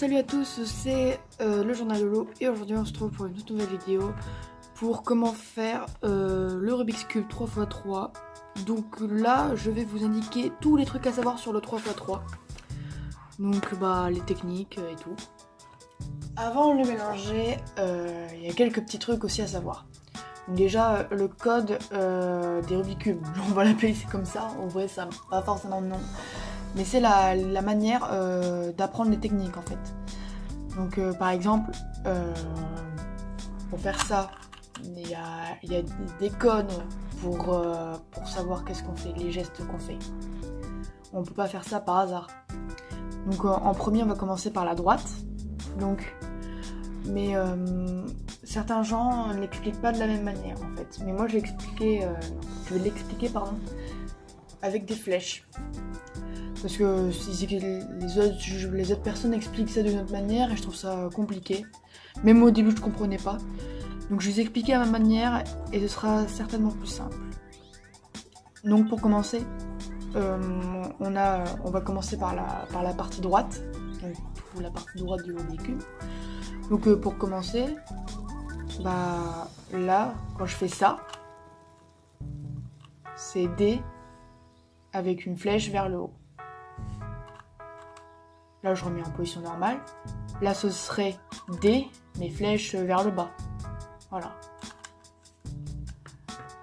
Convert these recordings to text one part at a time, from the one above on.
salut à tous, c'est le journal Lolo et aujourd'hui on se retrouve pour une toute nouvelle vidéo pour comment faire le Rubik's Cube 3x3. Donc là je vais vous indiquer tous les trucs à savoir sur le 3x3. Donc les techniques et tout. Avant de le mélanger, il y a quelques petits trucs aussi à savoir. Donc déjà le code des Rubik's Cube, on va l'appeler comme ça, en vrai ça n'a pas forcément de nom. Mais c'est la manière d'apprendre les techniques en fait. Donc par exemple, pour faire ça, il y a des codes pour savoir qu'est-ce qu'on fait, les gestes qu'on fait. On peut pas faire ça par hasard. Donc en premier on va commencer par la droite. Donc, mais certains gens ne l'expliquent pas de la même manière en fait. Mais moi je vais l'expliquer avec des flèches. Parce que les autres personnes expliquent ça d'une autre manière et je trouve ça compliqué. Même au début je comprenais pas. Donc je vais vous expliquer à ma manière et ce sera certainement plus simple. Donc pour commencer, on va commencer par la partie droite. Donc la partie droite du Rubik's Cube. Donc pour commencer, là quand je fais ça, c'est D avec une flèche vers le haut. Là, je remets en position normale. Là, ce serait D, mes flèches vers le bas. Voilà.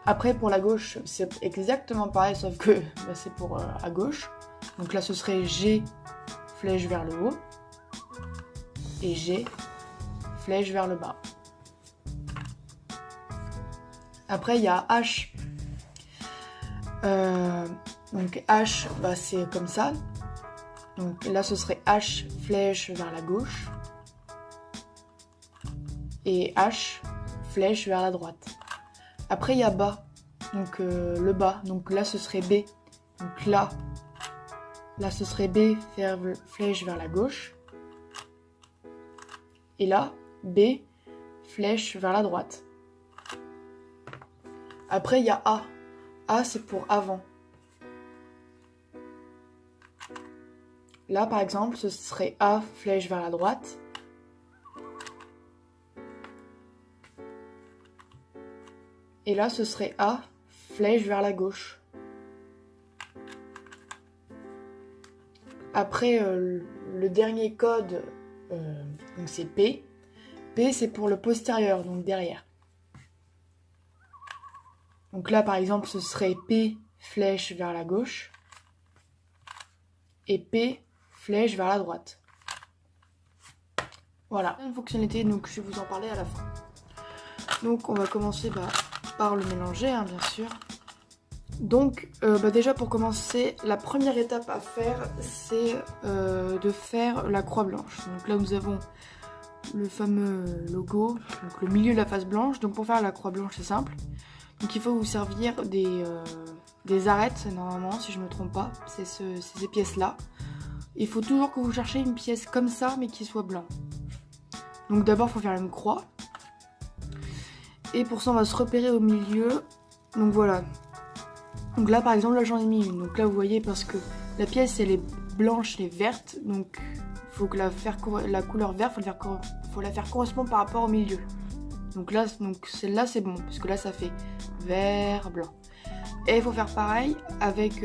Après, pour la gauche, c'est exactement pareil, sauf que c'est pour à gauche. Donc là, ce serait G, flèche vers le haut. Et G, flèche vers le bas. Après, il y a H. Donc H, c'est comme ça. Donc là ce serait H, flèche vers la gauche. Et H, flèche vers la droite. Après il y a bas, donc le bas. Donc là ce serait B. Donc là ce serait B, flèche vers la gauche. Et là, B, flèche vers la droite. Après il y a A. A c'est pour avant. Là, par exemple, ce serait A, flèche vers la droite. Et là, ce serait A, flèche vers la gauche. Après, le dernier code, donc c'est P. P, c'est pour le postérieur, donc derrière. Donc là, par exemple, ce serait P, flèche vers la gauche. Et P, flèche vers la droite. Voilà, une fonctionnalité, donc je vais vous en parler à la fin. Donc on va commencer par le mélanger, bien sûr. Donc déjà pour commencer, la première étape à faire, c'est de faire la croix blanche. Donc là nous avons le fameux logo, donc le milieu de la face blanche. Donc pour faire la croix blanche c'est simple. Donc il faut vous servir des arêtes normalement, si je ne me trompe pas, c'est ces pièces là. Il faut toujours que vous cherchiez une pièce comme ça, mais qui soit blanc. Donc d'abord, il faut faire une croix. Et pour ça, on va se repérer au milieu. Donc voilà. Donc là, par exemple, là, j'en ai mis une. Donc là, vous voyez, parce que la pièce, elle est blanche, elle est verte. Donc, il faut que la couleur verte, faut la faire correspondre par rapport au milieu. Donc là, celle-là, c'est bon. Parce que là, ça fait vert, blanc. Et il faut faire pareil avec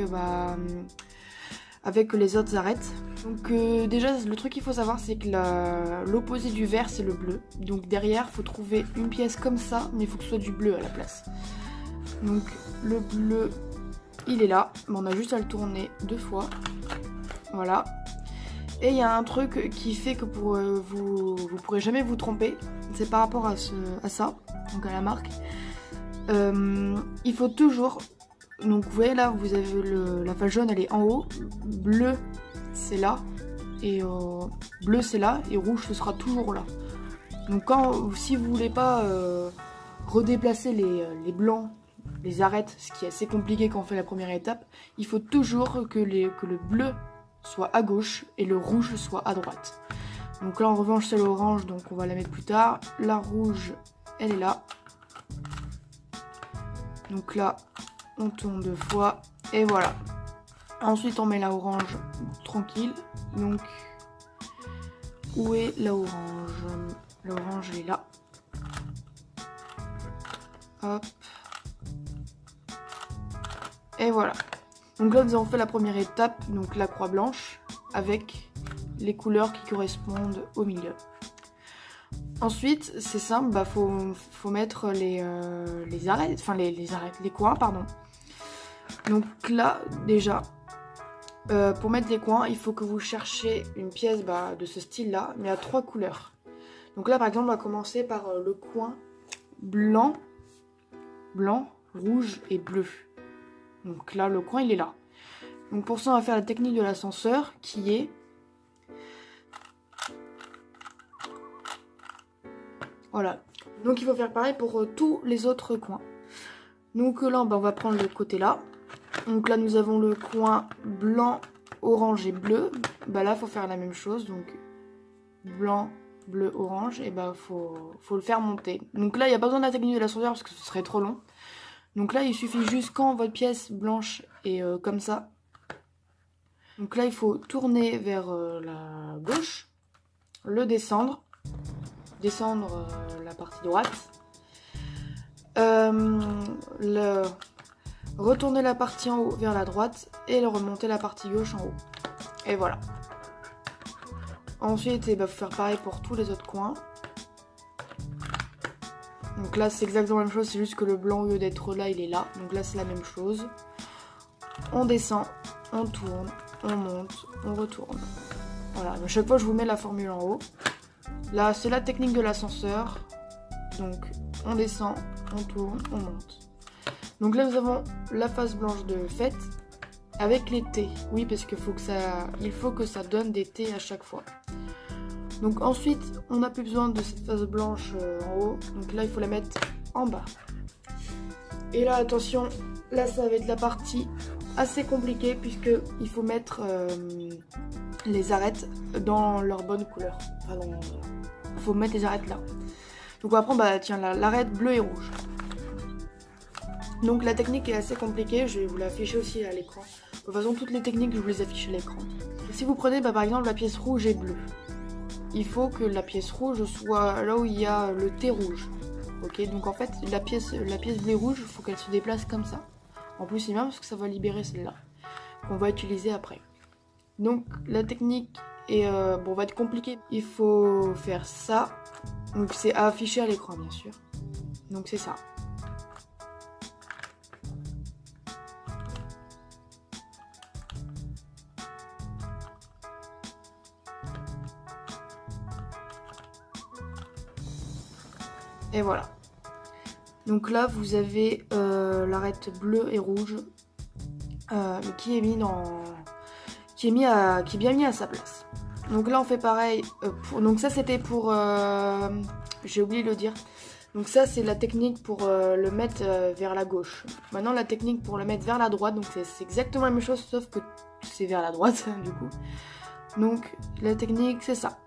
les autres arêtes. Donc déjà le truc qu'il faut savoir c'est que l'opposé du vert c'est le bleu. Donc derrière il faut trouver une pièce comme ça mais il faut que ce soit du bleu à la place. Donc le bleu il est là, on a juste à le tourner 2 fois. Voilà. Et il y a un truc qui fait que vous pourrez jamais vous tromper. C'est par rapport à ça, donc à la marque. Il faut toujours... Donc vous voyez là, vous avez la face jaune, elle est en haut, bleu c'est là, et bleu c'est là, et rouge ce sera toujours là. Donc si vous voulez pas redéplacer les blancs, les arêtes, ce qui est assez compliqué quand on fait la première étape, il faut toujours que le bleu soit à gauche et le rouge soit à droite. Donc là en revanche c'est l'orange, donc on va la mettre plus tard. La rouge, elle est là. Donc là, on tourne 2 fois et voilà. Ensuite on met la orange tranquille. Donc où est la orange? La orange elle est là. Hop. Et voilà. Donc là nous avons fait la première étape, donc la croix blanche, avec les couleurs qui correspondent au milieu. Ensuite, c'est simple, faut mettre les arêtes, enfin les coins, pardon. Donc là, déjà, pour mettre les coins, il faut que vous cherchiez une pièce de ce style-là, mais à 3 couleurs. Donc là, par exemple, on va commencer par le coin blanc, rouge et bleu. Donc là, le coin, il est là. Donc pour ça, on va faire la technique de l'ascenseur, qui est... Voilà. Donc il faut faire pareil pour tous les autres coins. Donc là, on va prendre le côté là. Donc là, nous avons le coin blanc, orange et bleu. Là, il faut faire la même chose. Donc blanc, bleu, orange. Et faut le faire monter. Donc là, il n'y a pas besoin de la technique de l'ascenseur parce que ce serait trop long. Donc là, il suffit juste quand votre pièce blanche est comme ça. Donc là, il faut tourner vers la gauche, le descendre la partie droite, retourner la partie en haut vers la droite et le remonter la partie gauche en haut. Et voilà. Ensuite, faut faire pareil pour tous les autres coins. Donc là, c'est exactement la même chose, c'est juste que le blanc, au lieu d'être là, il est là. Donc là, c'est la même chose. On descend, on tourne, on monte, on retourne. Voilà, à chaque fois, je vous mets la formule en haut. Là, c'est la technique de l'ascenseur. Donc, on descend, on tourne, on monte. Donc là, nous avons la face blanche de fête avec les T. Oui, parce qu'il faut que ça donne des T à chaque fois. Donc ensuite, on n'a plus besoin de cette face blanche en haut. Donc là, il faut la mettre en bas. Et là, attention, là, ça va être la partie assez compliquée puisqu'il faut mettre les arêtes dans leur bonne couleur. Il faut mettre les arêtes là. Donc on va prendre l'arête bleue et rouge. Donc la technique est assez compliquée, je vais vous l'afficher aussi à l'écran. De toute façon, toutes les techniques, je vous les affiche à l'écran. Si vous prenez par exemple la pièce rouge et bleue, il faut que la pièce rouge soit là où il y a le T rouge. Ok, donc en fait, la pièce bleue rouge, il faut qu'elle se déplace comme ça. En plus, c'est bien parce que ça va libérer celle-là, qu'on va utiliser après. Donc la technique va être compliquée. Il faut faire ça. Donc c'est à afficher à l'écran, bien sûr. Donc c'est ça. Et voilà. Donc là, vous avez l'arête bleue et rouge qui est bien mis à sa place. Donc là, on fait pareil. Donc ça, c'était pour... j'ai oublié de le dire. Donc ça, c'est la technique pour le mettre vers la gauche. Maintenant, la technique pour le mettre vers la droite. Donc c'est exactement la même chose, sauf que c'est vers la droite, du coup. Donc la technique, c'est ça.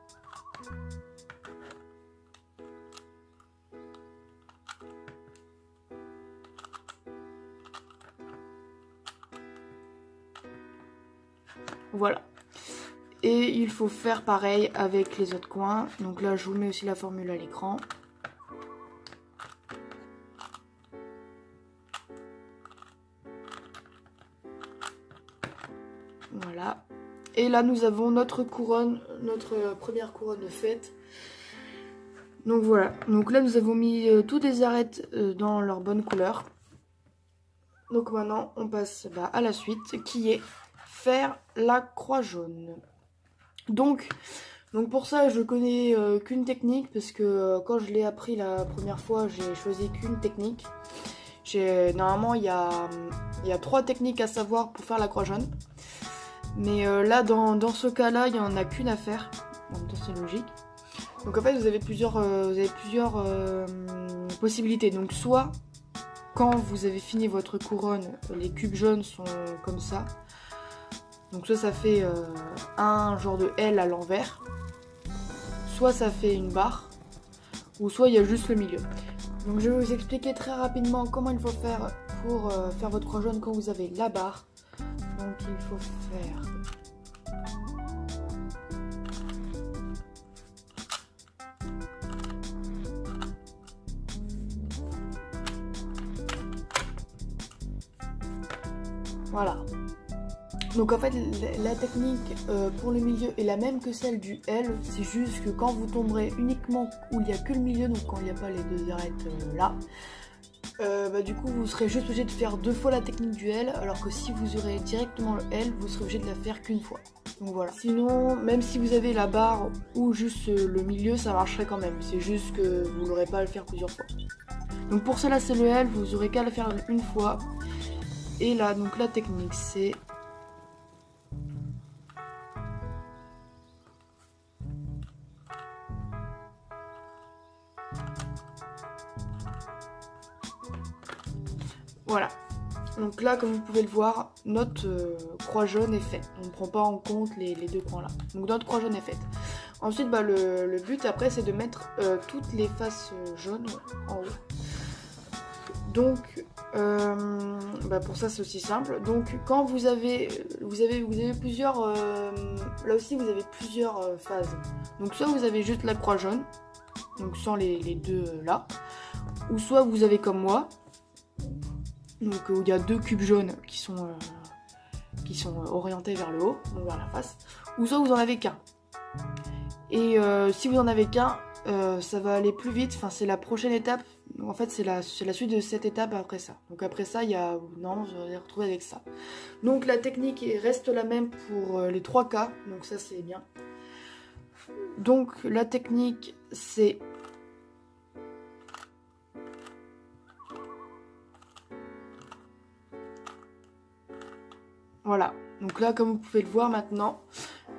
Voilà. Et il faut faire pareil avec les autres coins. Donc là, je vous mets aussi la formule à l'écran. Voilà. Et là, nous avons notre couronne, notre première couronne de fête. Donc voilà. Donc là, nous avons mis toutes les arêtes dans leur bonne couleur. Donc maintenant, on passe à la suite, qui est faire la croix jaune. Donc pour ça, je connais qu'une technique, parce que quand je l'ai appris la première fois, j'ai choisi qu'une technique. Normalement, il y a 3 techniques à savoir pour faire la croix jaune. Mais là, dans ce cas-là, il n'y en a qu'une à faire. En même temps, c'est logique. Donc en fait, vous avez plusieurs possibilités. Donc soit, quand vous avez fini votre couronne, les cubes jaunes sont comme ça. Donc soit ça fait un genre de L à l'envers, soit ça fait une barre, ou soit il y a juste le milieu. Donc je vais vous expliquer très rapidement comment il faut faire pour faire votre croix jaune quand vous avez la barre. Donc il faut faire Voilà. Donc en fait la technique pour le milieu est la même que celle du L, c'est juste que quand vous tomberez uniquement où il n'y a que le milieu, donc quand il n'y a pas les deux arêtes là, du coup vous serez juste obligé de faire 2 fois la technique du L, alors que si vous aurez directement le L, vous serez obligé de la faire qu'une fois. Donc voilà. Sinon, même si vous avez la barre ou juste le milieu, ça marcherait quand même, c'est juste que vous n'aurez pas à le faire plusieurs fois. Donc pour cela c'est le L, vous aurez qu'à le faire une fois. Et là, donc la technique c'est... Voilà. Donc là, comme vous pouvez le voir, notre croix jaune est faite. On ne prend pas en compte les 2 coins là. Donc notre croix jaune est faite. Ensuite, le but après, c'est de mettre toutes les faces jaunes en haut. Donc, pour ça, c'est aussi simple. Donc, quand vous avez plusieurs... là aussi, vous avez plusieurs phases. Donc, soit vous avez juste la croix jaune, donc sans les 2 là. Ou soit vous avez comme moi, donc où il y a 2 cubes jaunes qui sont orientés vers le haut, donc vers la face, ou soit vous en avez qu'un. Et si vous en avez qu'un, ça va aller plus vite, enfin c'est la prochaine étape, en fait c'est la suite de cette étape après ça. Donc après ça, il y a... non, je vais les retrouver avec ça. Donc la technique reste la même pour les 3 cas, donc ça c'est bien. Donc la technique c'est... Voilà, donc là comme vous pouvez le voir maintenant,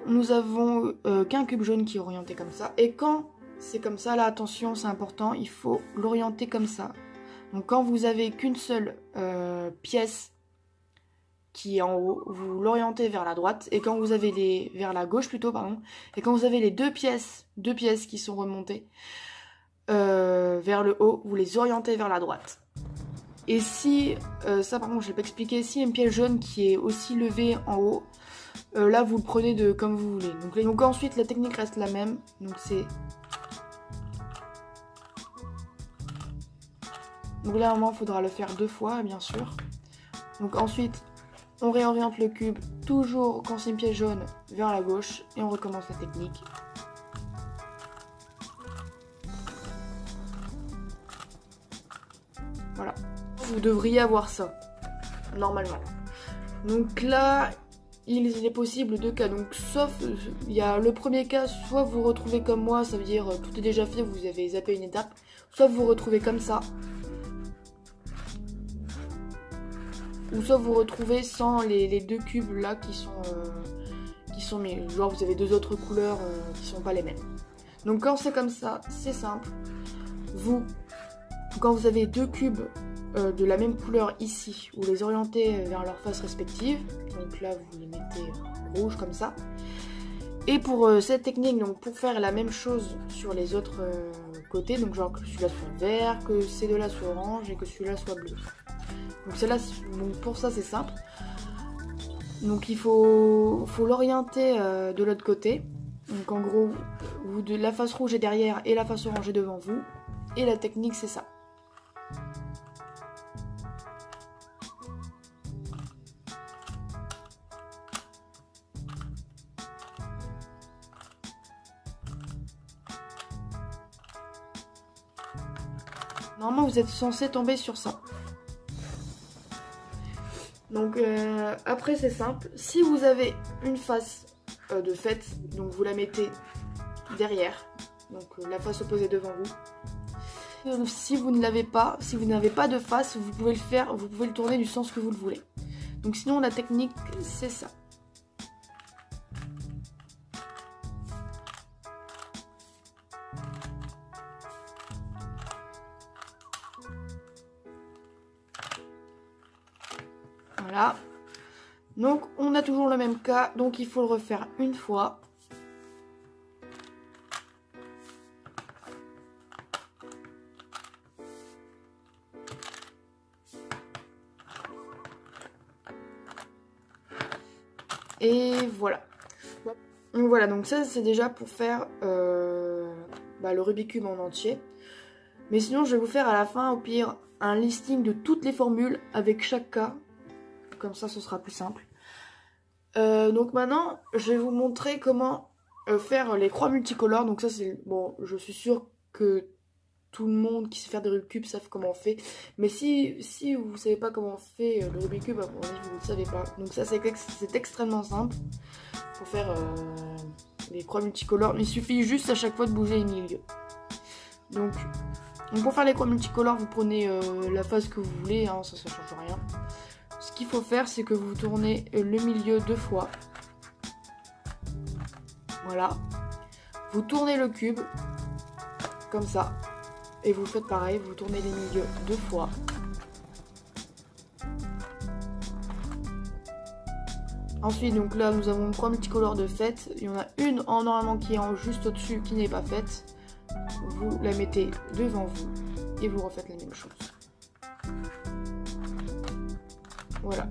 nous avons qu'un cube jaune qui est orienté comme ça. Et quand c'est comme ça, là attention c'est important, il faut l'orienter comme ça. Donc quand vous avez qu'une seule pièce qui est en haut, vous l'orientez vers la droite. Et quand vous avez vers la gauche plutôt, pardon. Et quand vous avez les deux pièces qui sont remontées vers le haut, vous les orientez vers la droite. Et si, ça par contre je l'ai pas expliqué, si une pièce jaune qui est aussi levée en haut, là vous le prenez de comme vous voulez. Donc ensuite la technique reste la même, donc c'est... Donc là normalement il faudra le faire 2 fois bien sûr. Donc ensuite on réoriente le cube, toujours quand c'est une pièce jaune, vers la gauche, et on recommence la technique. Voilà. Vous devriez avoir ça, normalement. Donc là, il est possible 2 cas. Donc sauf, il y a le premier cas, soit vous retrouvez comme moi, ça veut dire tout est déjà fait, vous avez zappé une étape. Soit vous retrouvez comme ça. Ou soit vous retrouvez sans les 2 cubes là qui sont mis. Genre vous avez 2 autres couleurs qui sont pas les mêmes. Donc quand c'est comme ça, c'est simple. Quand vous avez 2 cubes de la même couleur ici, vous les orientez vers leur face respective. Donc là vous les mettez rouge comme ça. Et pour cette technique, donc pour faire la même chose sur les autres côtés, donc genre que celui-là soit vert, que ces deux-là soient orange et que celui-là soit bleu. Donc pour ça c'est simple. Donc il faut l'orienter de l'autre côté. Donc en gros, la face rouge est derrière et la face orange est devant vous. Et la technique c'est ça. Normalement vous êtes censé tomber sur ça. Donc après c'est simple, si vous avez une face de faite, donc vous la mettez derrière, donc la face opposée devant vous. Si vous ne l'avez pas, si vous n'avez pas de face, vous pouvez le faire, vous pouvez le tourner du sens que vous le voulez. Donc sinon la technique c'est ça. Voilà. Donc on a toujours le même cas, donc il faut le refaire une fois. Et voilà. Donc voilà, donc ça c'est déjà pour faire le Rubik's Cube en entier. Mais sinon je vais vous faire à la fin au pire un listing de toutes les formules avec chaque cas. comme ça ce sera plus simple. Donc maintenant je vais vous montrer comment faire les croix multicolores. Donc ça c'est bon, je suis sûre que tout le monde qui sait faire des Rubik's Cube savent comment on fait. Mais si vous savez pas comment on fait le Rubik's Cube, à mon avis vous ne le savez pas. Donc ça c'est extrêmement simple pour faire les croix multicolores. Il suffit juste à chaque fois de bouger les milieux. Donc pour faire les croix multicolores, vous prenez la face que vous voulez, hein, ça change rien. Ce qu'il faut faire, c'est que vous tournez le milieu 2 fois. Voilà. Vous tournez le cube, comme ça. Et vous faites pareil, vous tournez les milieux 2 fois. Ensuite, donc là, nous avons 3 multicolores de fête. Il y en a une normalement qui est juste au-dessus, qui n'est pas faite. Vous la mettez devant vous et vous refaites la même chose. Voilà.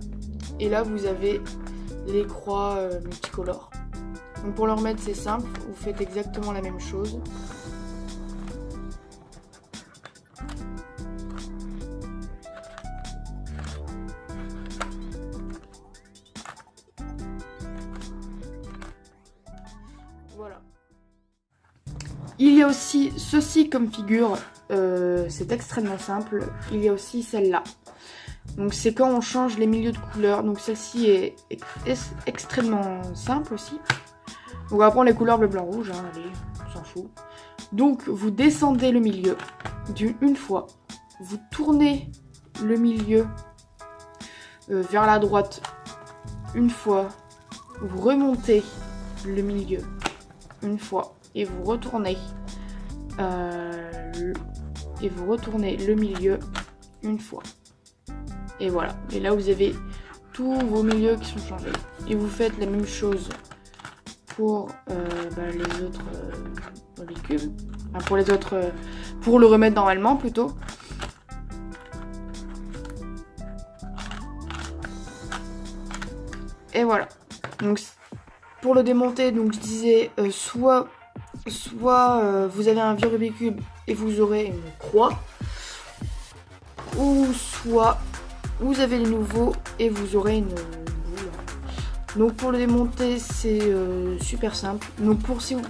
Et là, vous avez les croix multicolores. Donc pour le remettre, c'est simple. Vous faites exactement la même chose. Voilà. Il y a aussi ceci comme figure. C'est extrêmement simple. Il y a aussi celle-là. Donc c'est quand on change les milieux de couleurs. Donc celle-ci est extrêmement simple aussi. On va prendre les couleurs bleu, blanc, rouge. Hein, allez, on s'en fout. Donc vous descendez le milieu une fois. Vous tournez le milieu vers la droite une fois. Vous remontez le milieu une fois. Et vous retournez le milieu une fois. Et voilà. Et là, vous avez tous vos milieux qui sont changés. Et vous faites la même chose pour les autres les cubes. Enfin, pour les autres... pour le remettre normalement, plutôt. Et voilà. Donc, pour le démonter, donc je disais, soit vous avez un vieux Rubik's Cube et vous aurez une croix. Ou soit... vous avez les nouveaux et vous aurez une boule. Donc pour le démonter, c'est super simple. Donc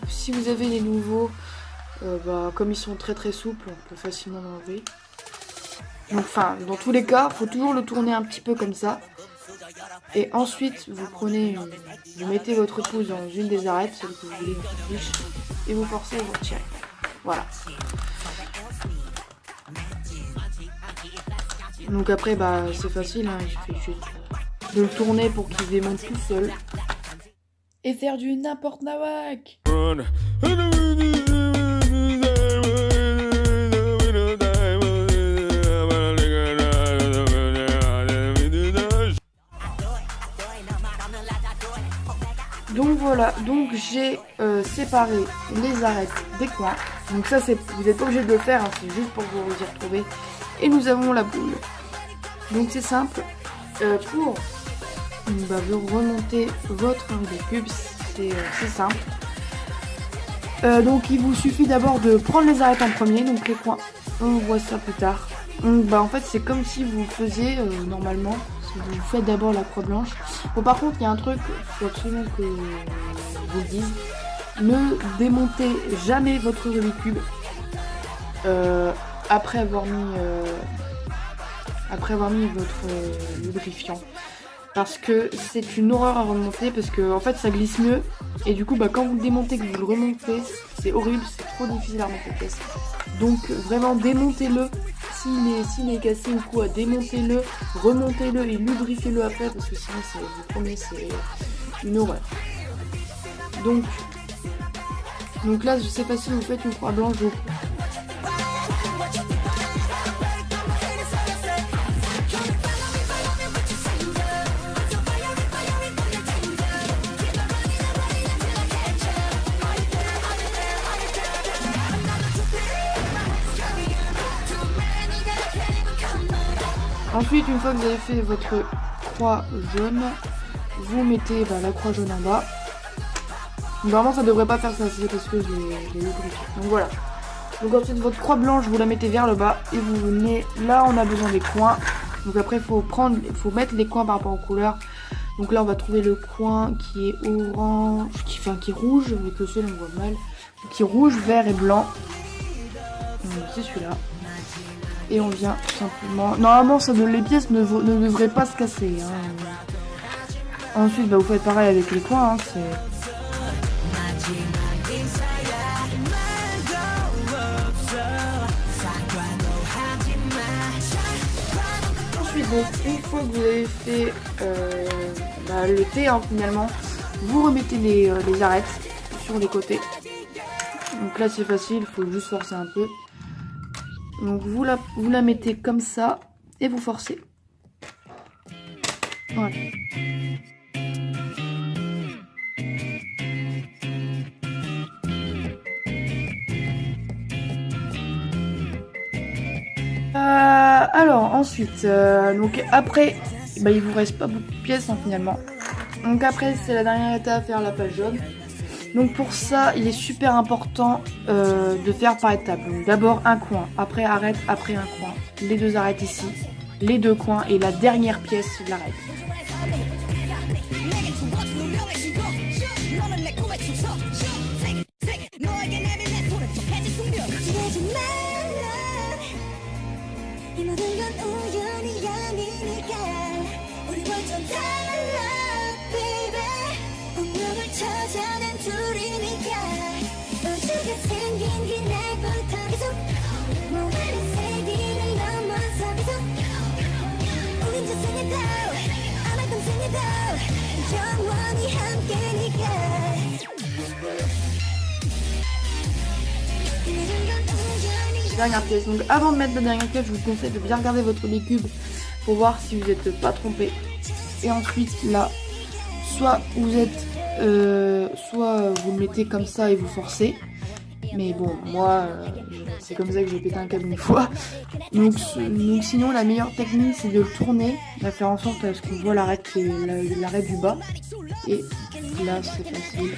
si vous avez les nouveaux, comme ils sont très souples, on peut facilement l'enlever. Donc enfin, dans tous les cas, il faut toujours le tourner un petit peu comme ça. Et ensuite, vous mettez votre pouce dans une des arêtes, celle que vous voulez, une petite fiche, et vous forcez et vous retirez. Voilà. Donc après, c'est facile, hein, il suffit juste de le tourner pour qu'il démonte tout seul. Et faire du n'importe nawak. Donc voilà, donc j'ai séparé les arêtes des coins. Donc ça, vous n'êtes pas obligé de le faire, hein, c'est juste pour vous y retrouver. Et nous avons la boule. Donc c'est simple. Pour remonter votre Rubik's Cube, c'est simple. Donc il vous suffit d'abord de prendre les arêtes en premier, donc les coins. On voit ça plus tard. Donc, en fait c'est comme si vous faisiez normalement. Vous faites d'abord la croix blanche. Bon, par contre il y a un truc, il faut absolument que je vous le dise. Ne démontez jamais votre Rubik's Cube après avoir mis votre lubrifiant, parce que c'est une horreur à remonter, parce que en fait ça glisse mieux et du coup quand vous le démontez, que vous le remontez, c'est horrible, c'est trop difficile à remonter le test. Donc vraiment démontez-le, s'il est cassé ou quoi, démontez-le, remontez-le et lubrifiez-le après, parce que sinon vous promettez, c'est une horreur. Donc là c'est facile, vous faites une croix blanche. Ensuite, une fois que vous avez fait votre croix jaune, vous mettez la croix jaune en bas. Normalement, ça devrait pas faire ça, c'est parce que je l'ai lubrifié. Donc voilà. Donc ensuite, votre croix blanche, vous la mettez vers le bas et vous venez. Là, on a besoin des coins. Donc après il faut mettre les coins par rapport aux couleurs. Donc là on va trouver le coin qui est orange, qui est rouge, avec le ciel on voit mal, qui est rouge, vert et blanc. C'est celui-là. Et on vient tout simplement... Normalement les pièces ne devraient pas se casser. Hein. Ensuite bah, vous faites pareil avec les coins. Hein, Ensuite donc une fois que vous avez fait le thé hein, finalement, vous remettez les arêtes sur les côtés. Donc là c'est facile, il faut juste forcer un peu. Donc vous la mettez comme ça et vous forcez. Voilà. Alors ensuite, donc après, bah, il vous reste pas beaucoup de pièces hein, finalement. Donc après c'est la dernière étape à faire la page jaune. Donc pour ça il est super important de faire par étapes. Donc d'abord un coin, après arête, après un coin, les deux arêtes ici, les deux coins et la dernière pièce de l'arête. Dernière pièce. Donc avant de mettre la dernière pièce, je vous conseille de bien regarder votre cube pour voir si vous n'êtes pas trompé. Et ensuite là, soit vous le mettez comme ça et vous forcez. Mais bon, moi, c'est comme ça que j'ai pété un câble une fois. Donc sinon, la meilleure technique, c'est de le tourner, de faire en sorte à ce qu'on voit l'arête du bas. Et là, c'est facile.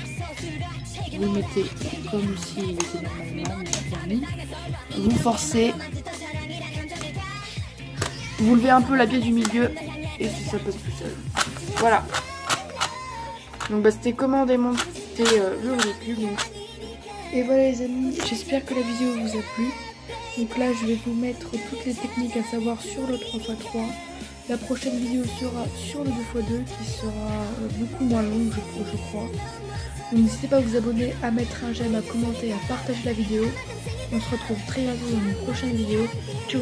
Vous le mettez comme s'il était normalement, vous forcez. Vous levez un peu la pièce du milieu et ça passe tout seul. Voilà. Donc bah, c'était comment démonter le Rubik's Cube. Et voilà les amis, j'espère que la vidéo vous a plu. Donc là je vais vous mettre toutes les techniques à savoir sur le 3x3. La prochaine vidéo sera sur le 2x2 qui sera beaucoup moins longue je crois. Donc n'hésitez pas à vous abonner, à mettre un j'aime, à commenter, à partager la vidéo. On se retrouve très bientôt dans une prochaine vidéo. Ciao.